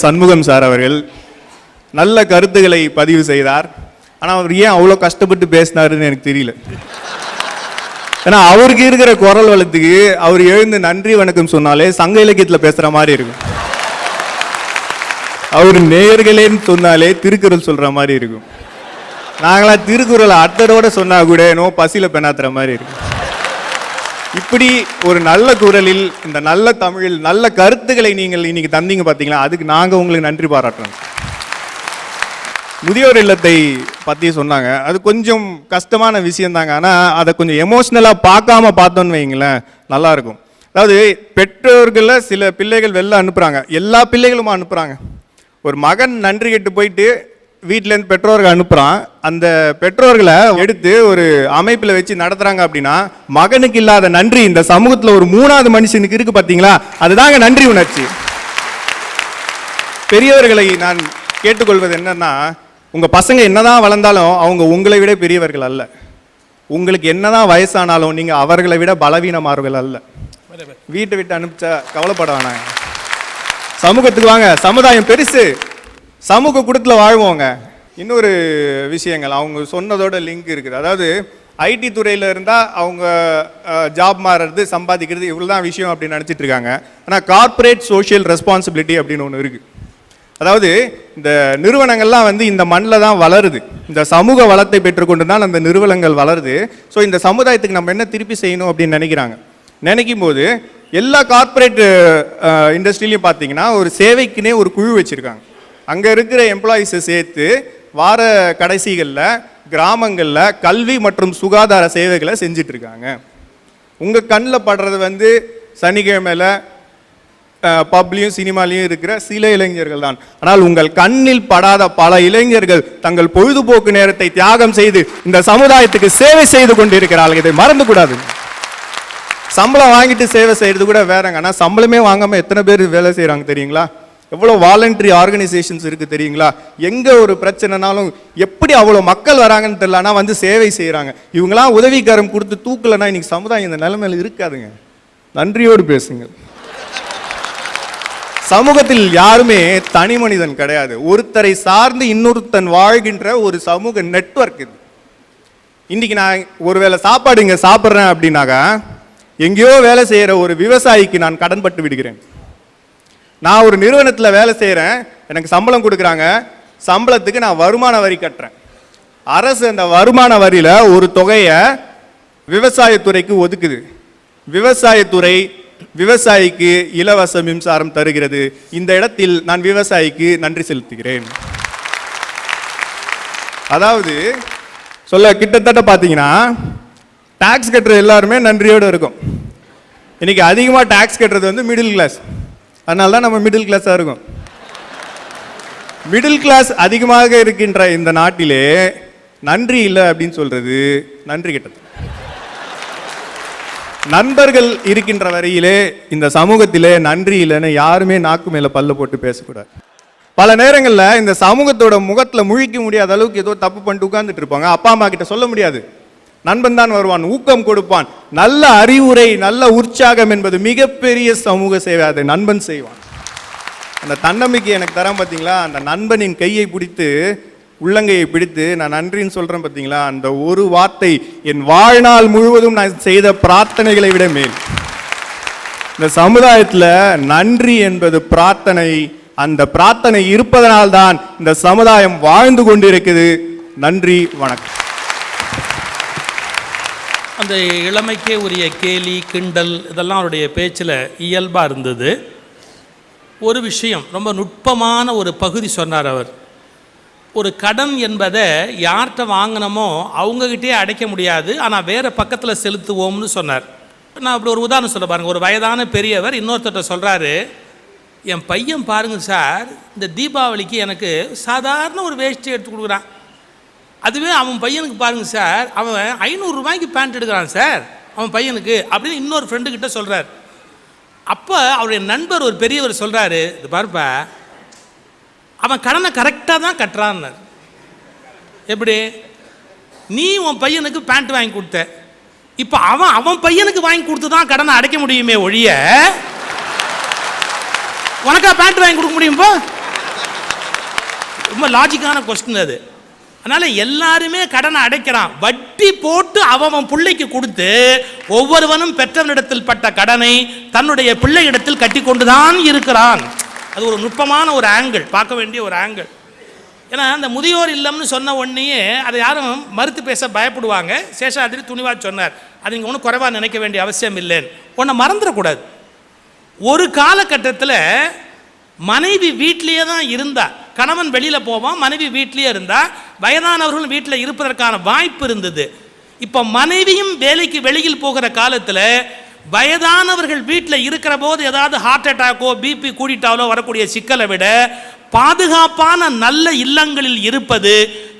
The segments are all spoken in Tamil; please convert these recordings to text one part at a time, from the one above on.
சண்முகம் சார் அவர்கள் நல்ல கருத்துக்களை பதிவு செய்தார். ஆனால் அவர் ஏன் அவ்வளோ கஷ்டப்பட்டு பேசினாருன்னு எனக்கு தெரியல. ஏன்னா அவருக்கு இருக்கிற குரல் வளத்துக்கு அவர் எழுந்து நன்றி வணக்கம் சொன்னாலே சங்க இலக்கியத்தில் பேசுகிற மாதிரி இருக்கும். அவர் நேயர்களேன்னு சொன்னாலே திருக்குறள் சொல்கிற மாதிரி இருக்கும். நாங்களாம் திருக்குறளை அர்த்தத்தோட சொன்னா கூட நோ பசியில் பெண்ணாத்துற மாதிரி இருக்கும். இப்படி ஒரு நல்ல குரலில் இந்த நல்ல தமிழில் நல்ல கருத்துக்களை நீங்கள் இன்னைக்கு தந்தீங்க பார்த்தீங்களா, அதுக்கு நாங்கள் உங்களுக்கு நன்றி பாராட்டுறோம். முதியோர் இல்லத்தை பற்றி சொன்னாங்க, அது கொஞ்சம் கஷ்டமான விஷயம் தாங்க. ஆனால் அதை கொஞ்சம் எமோஷ்னலாக பார்க்காம பார்த்தோன்னு வைங்களேன், நல்லாயிருக்கும். அதாவது பெற்றோர்களில் சில பிள்ளைகள் வெளில அனுப்புகிறாங்க, எல்லா பிள்ளைகளும் அனுப்புகிறாங்க. ஒரு மகன் நன்றி கெட்டு போயிட்டு வீட்டிலேருந்து பெற்றோர்கள் அனுப்புகிறான். அந்த பெற்றோர்களை எடுத்து ஒரு அமைப்பில் வச்சு நடத்துகிறாங்க அப்படின்னா, மகனுக்கு இல்லாத நன்றி இந்த சமூகத்தில் ஒரு 3வது மனுஷனுக்கு இருக்குது பார்த்தீங்களா, அதுதாங்க நன்றி உணர்ச்சி. பெரியவர்களை நான் கேட்டுக்கொள்வது என்னன்னா, உங்கள் பசங்க என்னதான் வளர்ந்தாலும் அவங்க உங்களை விட பெரியவர்கள் அல்ல. உங்களுக்கு என்னதான் வயசானாலும் நீங்கள் அவர்களை விட பலவீனமானவர்கள் அல்ல. வீட்டை விட்டு அனுப்பிச்சா கவலைப்பட வேணாங்க, சமூகத்துக்கு வாங்க, சமுதாயம் பெருசு, சமூக கூட்டத்தில் வாழ்வோங்க. இன்னொரு விஷயங்கள் அவங்க சொன்னதோட லிங்க் இருக்குது. அதாவது ஐடி துறையில் இருந்தால் அவங்க ஜாப் மாறுறது, சம்பாதிக்கிறது, இவ்வளோ தான் விஷயம் அப்படின்னு நினச்சிட்டு இருக்காங்க. ஆனால் கார்பரேட் சோஷியல் ரெஸ்பான்சிபிலிட்டி அப்படின்னு ஒன்று இருக்குது. அதாவது இந்த நிறுவனங்கள்லாம் வந்து இந்த மண்ணில் தான் வளருது, இந்த சமூக வளத்தை பெற்றுக்கொண்டு தான் அந்த நிறுவனங்கள் வளருது. ஸோ இந்த சமுதாயத்துக்கு நம்ம என்ன திருப்பி செய்யணும் அப்படின்னு நினைக்கும் போது எல்லா கார்பரேட் இண்டஸ்ட்ரியிலையும் பார்த்தீங்கன்னா ஒரு சேவைக்குன்னே ஒரு குழு வச்சுருக்காங்க. அங்கே இருக்கிற எம்ப்ளாயீஸை சேர்த்து வார கடைசிகளில் கிராமங்களில் கல்வி மற்றும் சுகாதார சேவைகளை செஞ்சிட்ருக்காங்க. உங்கள் கண்ணில் படுறது வந்து சனிக்கிழமையில் பப்லையும் சினிமாலையும் இருக்கிற சில இளைஞர்கள் தான். ஆனால் உங்கள் கண்ணில் படாத பல இளைஞர்கள் தங்கள் பொழுதுபோக்கு நேரத்தை தியாகம் செய்து இந்த சமுதாயத்துக்கு சேவை செய்து கொண்டிருக்கிறார்கள். இதை மறந்து கூடாது. சம்பளம் வாங்கிட்டு சேவை செய்யறது கூட வேறங்க. ஆனால் சம்பளமே வாங்காமல் எத்தனை பேர் வேலை செய்கிறாங்க தெரியுங்களா? எவ்வளோ வாலண்டரி ஆர்கனைசேஷன்ஸ் இருக்குது தெரியுங்களா? எங்கே ஒரு பிரச்சனைனாலும் எப்படி அவ்வளோ மக்கள் வராங்கன்னு தெரியல, ஆனால் வந்து சேவை செய்கிறாங்க. இவங்களாம் உதவிக்காரம் கொடுத்து தூக்கலைன்னா இன்னைக்கு சமுதாயம் இந்த நிலைமையில் இருக்காதுங்க. நன்றியோடு பேசுங்க. சமூகத்தில் யாருமே தனி மனிதன் கிடையாது. ஒருத்தரை சார்ந்து இன்னொருத்தன் வாழ்கின்ற ஒரு சமூக நெட்வொர்க் இது. இன்னைக்கு நான் ஒருவேளை சாப்பாடு இங்கே சாப்பிட்றேன் அப்படின்னாக்கா, எங்கேயோ வேலை செய்கிற ஒரு விவசாயிக்கு நான் கடன்பட்டு விடுகிறேன். நான் ஒரு நிறுவனத்தில் வேலை செய்கிறேன், எனக்கு சம்பளம் கொடுக்குறாங்க, சம்பளத்துக்கு நான் வருமான வரி கட்டுறேன். அரசு அந்த வருமான வரியில் ஒரு தொகையை விவசாயத்துறைக்கு ஒதுக்குது. விவசாயத்துறை விவசாயிக்கு இலவச மின்சாரம் தருகிறது. இந்த இடத்தில் நான் விவசாயிக்கு நன்றி செலுத்துகிறேன். அதாவது சொல்ல கிட்டத்தட்ட பார்த்தீங்கன்னா டாக்ஸ் கட்டுற எல்லாருமே நன்றியோடு இருக்கும். இன்னைக்கு அதிகமாக டாக்ஸ் கட்டுறது வந்து மிடில் கிளாஸ். அதனால தான் நம்ம மிடில் கிளாஸாக இருக்கும். மிடில் கிளாஸ் அதிகமாக இருக்கின்ற இந்த நாட்டிலே நன்றி இல்லை அப்படின்னு சொல்றது நன்றி கெட்டது. நண்பர்கள் இருக்கின்ற வரையிலே இந்த சமூகத்திலே நன்றி இல்லைன்னு யாருமே நாக்கு மேல பல்ல போட்டு பேசக்கூடாது. பல நேரங்களில் இந்த சமூகத்தோட முகத்தில் முழிக்க முடியாத அளவுக்கு ஏதோ தப்பு பண்ணிட்டு உட்கார்ந்துட்டு இருப்பாங்க. அப்பா அம்மா கிட்ட சொல்ல முடியாது. நண்பன் தான் வருவான், ஊக்கம் கொடுப்பான், நல்ல அறிவுரை, நல்ல உற்சாகம் என்பது மிகப்பெரிய சமூக சேவை. அதை நண்பன் செய்வான். அந்த தன்னம்பிக்கை எனக்கு தரான் பார்த்தீங்களா? அந்த நண்பனின் கையை பிடித்து, உள்ளங்கையை பிடித்து நான் நன்றின்னு சொல்றேன் பார்த்தீங்களா? அந்த ஒரு வார்த்தை என் வாழ்நாள் முழுவதும் நான் செய்த பிரார்த்தனைகளை விட மேல். இந்த சமுதாயத்தில் நன்றி என்பது பிரார்த்தனை. அந்த பிரார்த்தனை இருப்பதனால்தான் இந்த சமுதாயம் வாழ்ந்து கொண்டிருக்குது. நன்றி, வணக்கம். அந்த இளமைக்கே உரிய கேலி கிண்டல் இதெல்லாம் அவருடைய பேச்சில் இயல்பாக இருந்தது. ஒரு விஷயம், ரொம்ப நுட்பமான ஒரு பகுதி சொன்னார் அவர். ஒரு கடன் என்பதை யார்கிட்ட வாங்கினமோ அவங்ககிட்டே அடைக்க முடியாது, ஆனால் வேறு பக்கத்தில் செலுத்துவோம்னு சொன்னார். நான் அப்படி ஒரு உதாரணம் சொல்ல பாருங்கள். ஒரு வயதான பெரியவர் இன்னொருத்தட்ட சொல்கிறாரு, என் பையன் பாருங்கள் சார், இந்த தீபாவளிக்கு எனக்கு சாதாரண ஒரு வேஷ்டி எடுத்து கொடுக்குறான். அதுவே அவன் பையனுக்கு பாருங்கள் சார், அவன் 500 ரூபாய்க்கு பேண்ட் எடுக்கிறான் சார் அவன் பையனுக்கு அப்படின்னு இன்னொரு ஃப்ரெண்டுக்கிட்ட சொல்கிறார். அப்போ அவருடைய நண்பர் ஒரு பெரியவர் சொல்கிறாரு, இது பாருப்பா, அவன் கடனை கரெக்டாக தான் கட்டுறான்னு. எப்படி? நீ உன் பையனுக்கு பேண்ட் வாங்கி கொடுத்த, இப்போ அவன் பையனுக்கு வாங்கி கொடுத்து தான் கடனை அடைக்க முடியுமே ஒழிய உனக்கா பேண்ட் வாங்கி கொடுக்க முடியும்போ? ரொம்ப லாஜிக்கான கொஸ்டின் அது. அதனால எல்லாருமே கடனை அடைக்கிறான். வட்டி போட்டு அவன் பிள்ளைக்கு கொடுத்து ஒவ்வொருவனும் பெற்றவனிடத்தில் பட்ட கடனை தன்னுடைய பிள்ளையிடத்தில் கட்டி கொண்டுதான் இருக்கிறான். அது ஒரு நுட்பமான ஒரு ஆங்கிள், பார்க்க வேண்டிய ஒரு ஆங்கிள். ஏன்னா அந்த முதியோர் இல்லம்னு சொன்ன உடனேயே அதை யாரும் மறுத்து பேச பயப்படுவாங்க. சேஷாதிரி துணிவா சொன்னார், அது நீங்கள் ஒன்றும் குறைவாக நினைக்க வேண்டிய அவசியம் இல்லைன்னு. ஒன்றை மறந்துடக்கூடாது. ஒரு காலகட்டத்தில் மனைவி வீட்டிலேயே தான் இருந்தா, கணவன் வெளியில் போவான், மனைவி வீட்டிலேயே இருந்தா, வயதானவர்கள் வீட்டில் இருப்பதற்கான வாய்ப்பு இருந்தது. இப்போ மனைவியும் வேலைக்கு வெளியில் போகிற காலத்தில் வயதானவர்கள் வீட்டில் இருக்கிற போது ஏதாவது ஹார்ட் அட்டாக்கோ பிபி கூடிட்டாலோ வரக்கூடிய சிக்கலை விட பாதுகாப்பான நல்ல இல்லங்களில் இருப்பது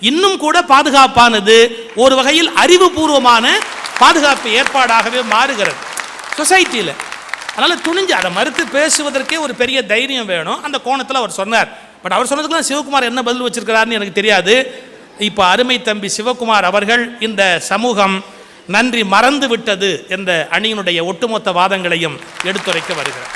இன்னும் கூட பாதுகாப்பானது. ஒரு வகையில் அறிவுபூர்வமான பாதுகாப்பு ஏற்பாடாகவே மாறுகிறது சொசைட்டியில். அதனால் துணிஞ்சு அதை மறுத்து பேசுவதற்கே ஒரு பெரிய தைரியம் வேணும். அந்த கோணத்தில் அவர் சொன்னார். பட் அவர் சொன்னதுக்கெல்லாம் சிவகுமார் என்ன பதில் வச்சிருக்கிறாருன்னு எனக்கு தெரியாது. இப்போ அருமை தம்பி சிவகுமார் அவர்கள் இந்த சமூகம் நன்றி மறந்து விட்டது என்ற அணியினுடைய ஒட்டுமொத்த வாதங்களையும் எடுத்துரைக்க வருகிறார்.